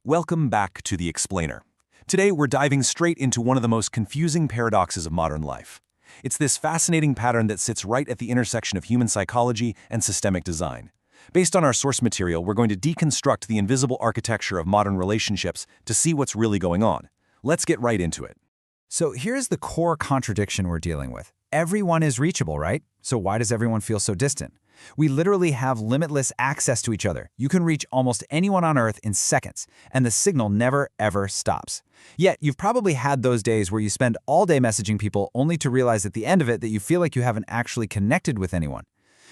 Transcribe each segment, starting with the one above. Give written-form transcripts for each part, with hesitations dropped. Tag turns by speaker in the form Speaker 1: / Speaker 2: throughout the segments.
Speaker 1: Welcome back to The Explainer. Today we're diving straight into one of the most confusing paradoxes of modern life. It's this fascinating pattern that sits right at the intersection of human psychology and systemic design. Based on our source material, we're going to deconstruct the invisible architecture of modern relationships to see what's really going on. Let's get right into it.
Speaker 2: So here's the core contradiction we're dealing with. Everyone is reachable, right? So why does everyone feel so distant? We literally have limitless access to each other. You can reach almost anyone on Earth in seconds, and the signal never, ever stops. Yet, you've probably had those days where you spend all day messaging people only to realize at the end of it that you feel like you haven't actually connected with anyone.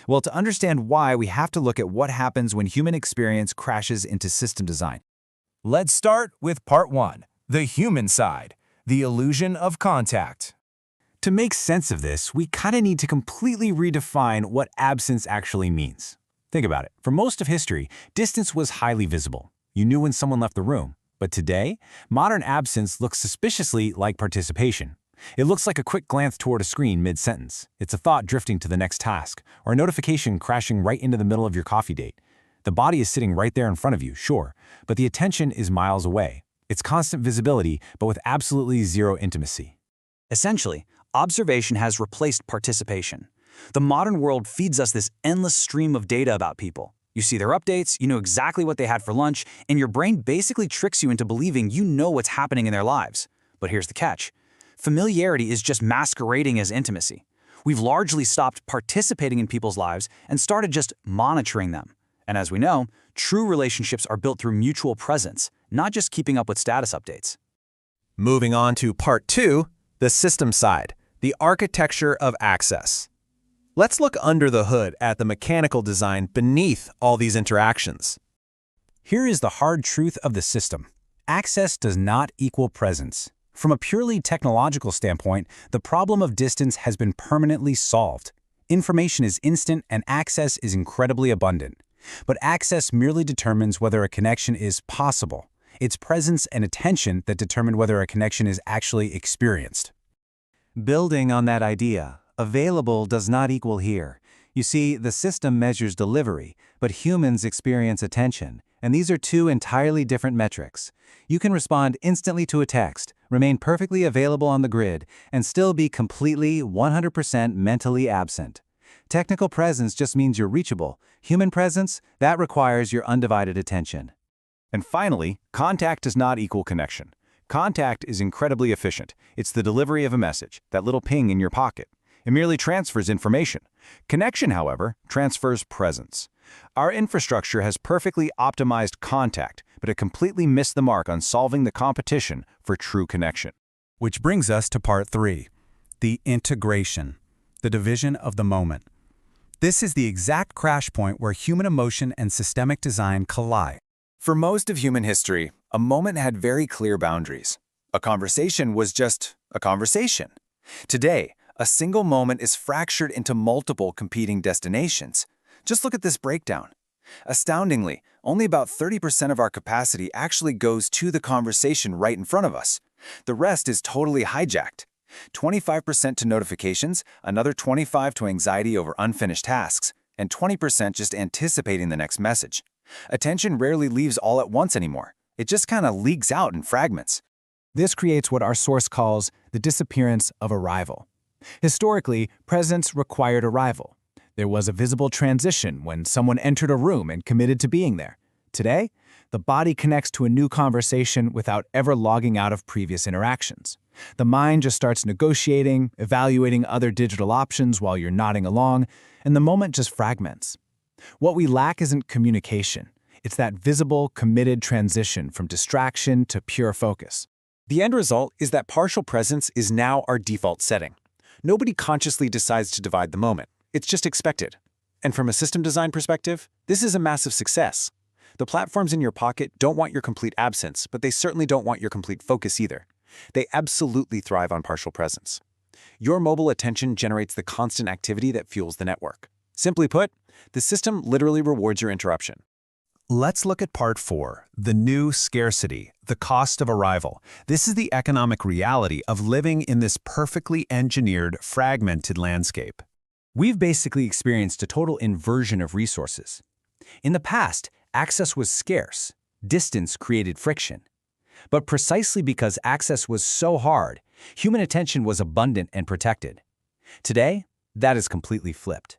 Speaker 2: Well, to understand why, we have to look at what happens when human experience crashes into system design.
Speaker 3: Let's start with part 1, the human side, the illusion of contact.
Speaker 1: To make sense of this, we kind of need to completely redefine what absence actually means. Think about it. For most of history, distance was highly visible. You knew when someone left the room. But today, modern absence looks suspiciously like participation. It looks like a quick glance toward a screen mid-sentence. It's a thought drifting to the next task, or a notification crashing right into the middle of your coffee date. The body is sitting right there in front of you, sure, but the attention is miles away. It's constant visibility, but with absolutely zero intimacy.
Speaker 2: Essentially, observation has replaced participation. The modern world feeds us this endless stream of data about people. You see their updates, you know exactly what they had for lunch, and your brain basically tricks you into believing you know what's happening in their lives. But here's the catch. Familiarity is just masquerading as intimacy. We've largely stopped participating in people's lives and started just monitoring them. And as we know, true relationships are built through mutual presence, not just keeping up with status updates.
Speaker 3: Moving on to part 2, the system side, the architecture of access. Let's look under the hood at the mechanical design beneath all these interactions.
Speaker 2: Here is the hard truth of the system. Access does not equal presence. From a purely technological standpoint, the problem of distance has been permanently solved. Information is instant and access is incredibly abundant. But access merely determines whether a connection is possible. It's presence and attention that determine whether a connection is actually experienced.
Speaker 4: Building on that idea, available does not equal here. You see, the system measures delivery, but humans experience attention, and these are two entirely different metrics. You can respond instantly to a text, remain perfectly available on the grid, and still be completely 100% mentally absent. Technical presence just means you're reachable. Human presence, that requires your undivided attention.
Speaker 1: And finally, contact does not equal connection. Contact is incredibly efficient. It's the delivery of a message, that little ping in your pocket. It merely transfers information. Connection, however, transfers presence. Our infrastructure has perfectly optimized contact, but it completely missed the mark on solving the competition for true connection.
Speaker 5: Which brings us to part 3, the integration, the division of the moment. This is the exact crash point where human emotion and systemic design collide.
Speaker 1: For most of human history, a moment had very clear boundaries. A conversation was just a conversation. Today, a single moment is fractured into multiple competing destinations. Just look at this breakdown. Astoundingly, only about 30% of our capacity actually goes to the conversation right in front of us. The rest is totally hijacked. 25% to notifications, another 25% to anxiety over unfinished tasks, and 20% just anticipating the next message. Attention rarely leaves all at once anymore. It just kind of leaks out in fragments.
Speaker 2: This creates what our source calls the disappearance of arrival. Historically, presence required arrival. There was a visible transition when someone entered a room and committed to being there. Today, the body connects to a new conversation without ever logging out of previous interactions. The mind just starts negotiating, evaluating other digital options while you're nodding along, and the moment just fragments. What we lack isn't communication. It's that visible, committed transition from distraction to pure focus.
Speaker 1: The end result is that partial presence is now our default setting. Nobody consciously decides to divide the moment. It's just expected. And from a system design perspective, this is a massive success. The platforms in your pocket don't want your complete absence, but they certainly don't want your complete focus either. They absolutely thrive on partial presence. Your mobile attention generates the constant activity that fuels the network. Simply put, the system literally rewards your interruption.
Speaker 5: Let's look at part 4, the new scarcity, the cost of arrival. This is the economic reality of living in this perfectly engineered, fragmented landscape.
Speaker 2: We've basically experienced a total inversion of resources. In the past, access was scarce. Distance created friction. But precisely because access was so hard, human attention was abundant and protected. Today, that is completely flipped.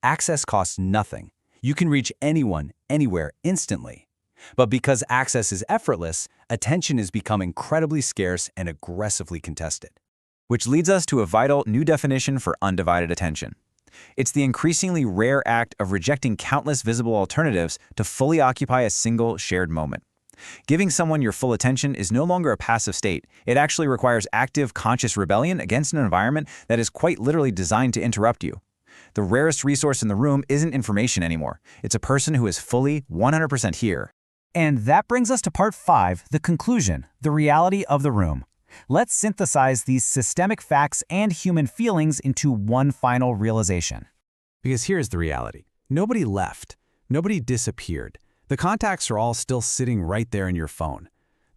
Speaker 2: Access costs nothing. You can reach anyone, anywhere, instantly. But because access is effortless, attention has become incredibly scarce and aggressively contested.
Speaker 1: Which leads us to a vital new definition for undivided attention. It's the increasingly rare act of rejecting countless visible alternatives to fully occupy a single shared moment. Giving someone your full attention is no longer a passive state. It actually requires active, conscious rebellion against an environment that is quite literally designed to interrupt you. The rarest resource in the room isn't information anymore. It's a person who is fully 100% here.
Speaker 2: And that brings us to part 5, the conclusion, the reality of the room. Let's synthesize these systemic facts and human feelings into one final realization.
Speaker 5: Because here's the reality. Nobody left. Nobody disappeared. The contacts are all still sitting right there in your phone.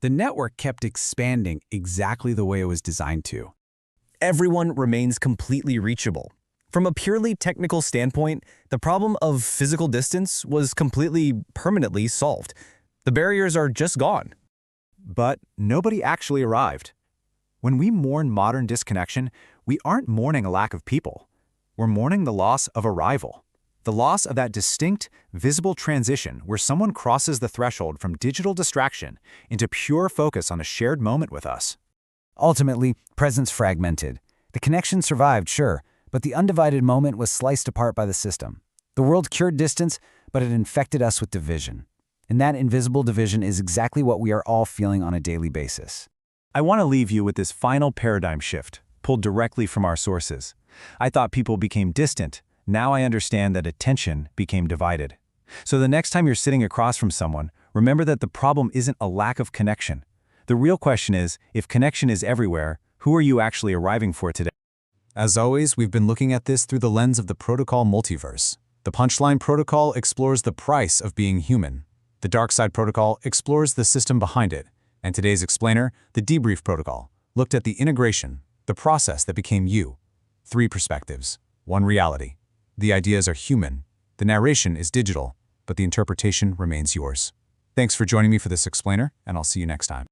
Speaker 5: The network kept expanding exactly the way it was designed to.
Speaker 6: Everyone remains completely reachable. From a purely technical standpoint, the problem of physical distance was completely, permanently solved. The barriers are just gone.
Speaker 5: But nobody actually arrived. When we mourn modern disconnection, we aren't mourning a lack of people. We're mourning the loss of arrival. The loss of that distinct, visible transition where someone crosses the threshold from digital distraction into pure focus on a shared moment with us.
Speaker 2: Ultimately, presence fragmented. The connection survived, sure, but the undivided moment was sliced apart by the system. The world cured distance, but it infected us with division. And that invisible division is exactly what we are all feeling on a daily basis.
Speaker 3: I want to leave you with this final paradigm shift, pulled directly from our sources. I thought people became distant. Now I understand that attention became divided. So the next time you're sitting across from someone, remember that the problem isn't a lack of connection. The real question is, if connection is everywhere, who are you actually arriving for today?
Speaker 5: As always, we've been looking at this through the lens of the protocol Multiverse. The Punchline Protocol explores the price of being human. The Dark Side Protocol explores the system behind it. And today's explainer, the Debrief Protocol, looked at the integration, the process that became you. 3 perspectives, 1 reality. The ideas are human, the narration is digital, but the interpretation remains yours. Thanks for joining me for this explainer, and I'll see you next time.